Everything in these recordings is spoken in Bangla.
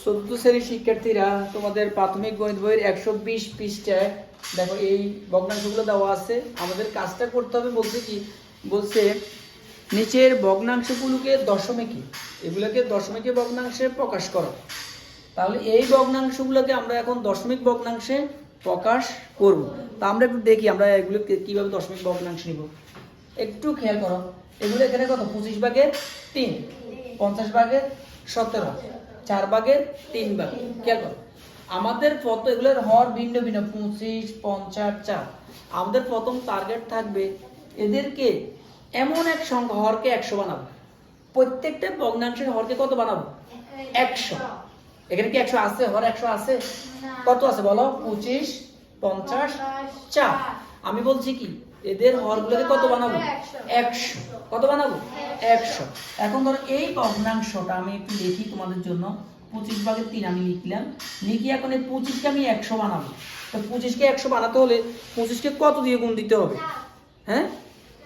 চতুর্থ শ্রেণীর শিক্ষার্থীরা, তোমাদের প্রাথমিক গণিত বইয়ের 120 পৃষ্ঠায় দেখো এই ভগ্নাংশগুলো দেওয়া আছে। আমাদের কাজটা করতে হবে, বলছে কি বলছে, নিচের ভগ্নাংশগুলোকে দশমিকে, এগুলোকে দশমিকে ভগ্নাংশে প্রকাশ করো। তাহলে এই ভগ্নাংশগুলোকে আমরা এখন দশমিক ভগ্নাংশে প্রকাশ করব। তা আমরা একটু দেখি আমরা এগুলো কীভাবে দশমিক ভগ্নাংশ নিব। একটু খেয়াল করো, এগুলো এখানে কত, 25 ভাগের 3, 50 ভাগের 17, 4 ভাগের 3 ভাগ। খেয়াল করো, আমাদের এগুলোর হর ভিন্ন ভিন্ন, 25, 50, 4। আমাদের প্রথম টার্গেট থাকবে এদেরকে এমন এক সংখ্যা, হরকে 100 বানাবো। প্রত্যেকটা ভগ্নাংশের হরকে কত বানাবো? 100। এখানে কি 100 আছে? হর 100 আছে? কত আছে বলো? 25, 50, 4। আমি বলছি কি এদের হরগুলোকে কত বানাবো? 100। কত বানাবো? 100। এখন ধরো এই ভগ্নাংশটা আমি একটু লিখি তোমাদের জন্য। 25 ভাগের 3 আমি লিখলাম, লিখি এখন এই 25কে আমি 100 বানাবো। তো 25কে 100 বানাতে হলে 25কে কত দিয়ে গুণ দিতে হবে? হ্যাঁ,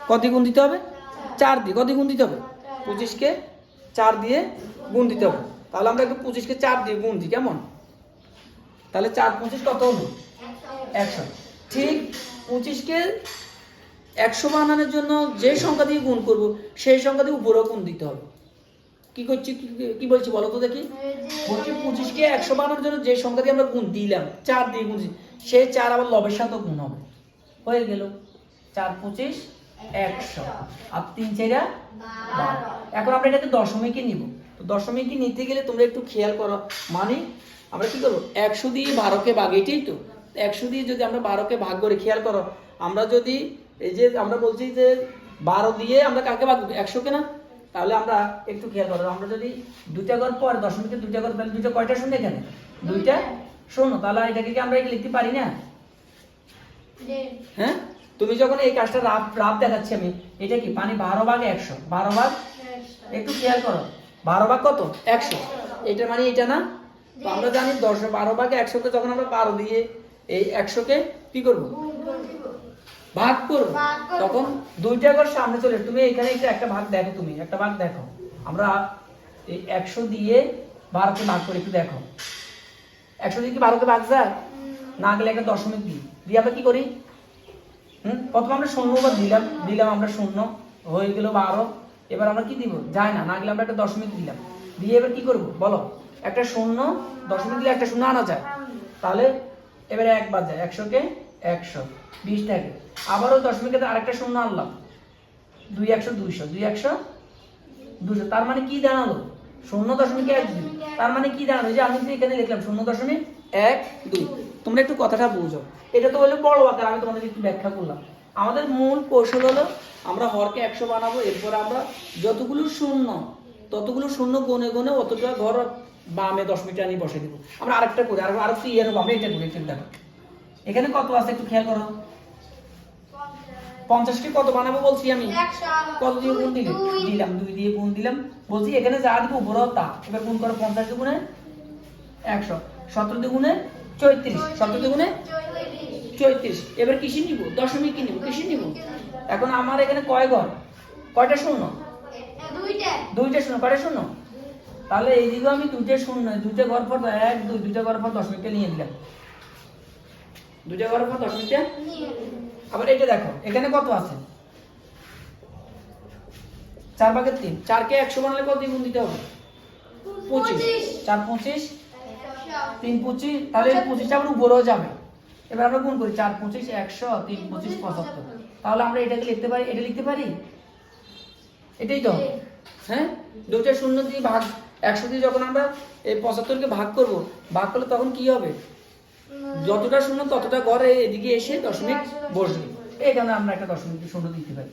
কত দিয়ে গুণ দিতে হবে? 4 দিয়ে। কত দিয়ে গুণ দিতে হবে? 25কে 4 দিয়ে গুণ দিতে হবে। তাহলে আমরা একটু 25কে 4 দিয়ে গুণ দিই, কেমন? তাহলে 4 25 কত হলো? 100। ঠিক 25কে 100 বানানোর জন্য যে সংখ্যা দিয়ে গুণ করব সেই সংখ্যা দিয়ে উপরেও গুণ দিতে হবে। কি করছি, কি বলছি বলো তো দেখি। বলছি 25কে 100 বানানোর জন্য যে সংখ্যা দিয়ে আমরা গুণ দিলাম, 4 দিয়ে গুণ দিই, সেই 4 আবার লবের সাথেও গুণ হবে। হয়ে গেল 4 25 100 আর 3 4 12। এখন আমরা এটাকে দশমিকে নিব। তো দশমিকে নিতে গেলে তোমরা একটু খেয়াল করো, মানে আমরা কি করব? 100 দিয়ে 12কে ভাগ, এটাই তো। 100 দিয়ে যদি আমরা 12কে ভাগ করে, খেয়াল করো, আমরা যদি এই যে আমরা বলছি যে 12 দিয়ে আমরা কাকে ভাগ করব? 100কে না? তাহলে আমরা একটু খেয়াল করো, আমরা যদি দুইটা ঘর পর দশমিকে দুইটা ঘর, তাহলে দুইটা কয়টা শূন্য এখানে? দুইটা শূন্য। তাহলে এটাকে কি আমরা লিখতে পারি না? হ্যাঁ, তুমি যখন এই কাজটা রাফ দেখাচ্ছি আমি, এটা কি পানি 12 ভাগ 100, 12 ভাগ, একটু খেয়াল করো, 12 ভাগ কত? 100। এটা মানে এটা না? তো আমরা জানি 12 ভাগ 100কে যখন আমরা 12 দিয়ে এই 100কে কি করব? ভাগ করব, তখন দুইটা ঘর সামনে চলে। তুমি এখানে একটা ভাগ দেখো, তুমি একটা ভাগ দেখো। আমরা এই 100 দিয়ে 12কে ভাগ করে একটু দেখো। 100 দিয়ে কি 12কে ভাগ যায়? না গেলে একটা দশমিক দিই, দিয়ে আমরা কি করি? প্রথমে আমরা শূন্য দিলাম আমরা শূন্য, হয়ে গেল 12। এবার আমরা কি দিব? যায় না, না গেলে আমরা একটা দশমিক দিলাম, দিয়ে এবার কি করব বলো? একটা শূন্য, দশমিক দিলে একটা শূন্য আনা যায়। তাহলে এবারে একবার যায়, 100কে 100 20 থাকে। আবারও দশমিকে আরেকটা শূন্য আনলাম, 2 100 200, 2 100 200। তার মানে কি দাঁড়ালো? 0.12। তার মানে কি দাঁড়ালো? যে আমি এখানে লিখলাম 0.12। তোমরা একটু কথাটা বুঝো, এটা তো হলো বড় আকার, আমি তোমাদের একটু ব্যাখ্যা করলাম। আমাদের মূল কৌশল হলো আমরা হরকে 100 বানাবো, এরপর আমরা যতগুলো শূন্য গনে গনে অতটা ঘর বামে দশমিকটা নিয়ে বসে দিব। আমরা আরেকটা করি, আরেকটু ইয়ের বামে এটা করি, এটা দেখো এখানে কত আছে একটু খেয়াল করো। 50কে কত বানাবো বলছি আমি? কত দিয়ে গুণ দিলাম? 2 দিয়ে গুণ দিলাম। বলছি এখানে যা দিব উপরেও তা। এবার গুণ করো, 50 দুগুণে 100, 17 দুগুণে 34, 17 দুগুণে 34। এবার কিসে নিব? দশমিক কি নিব? কিসে নিব? এখন আমার এখানে কয় ঘর, কয়টা শূন্য? দুইটা শূন্য। কয়টা শূন্য? তাহলে এই দিকে আমি দুইটা শূন্য, দুইটা ঘর পর 1 2, দুইটা ঘর পর দশমিকটা নিয়ে দিলাম, দুইটা ঘর পর দশমিকটা। আবার এটা দেখো এখানে কত আছে? 4 ভাগের 3। 4কে 100 বানালে কত দিয়ে গুণ দিতে হবে? 25। 4 25, 3 25। তাহলে 25টা আবার উপরেও যাবে। এবার আমরা গুণ করি, 4 25 100, 3 25 75। তাহলে আমরা এটাকে লিখতে পারি, এটা লিখতে পারি, এটাই তো। হ্যাঁ, দুইটা শূন্য দিয়ে ভাগ 100 দিয়ে যখন আমরা এই 75কে ভাগ করব, ভাগ করলে তখন কি হবে? যতটা শূন্য ততটা ঘরে এদিকে এসে দশমিক বসবে। এখানে আমরা একটা দশমিক শূন্য দিতে পারি।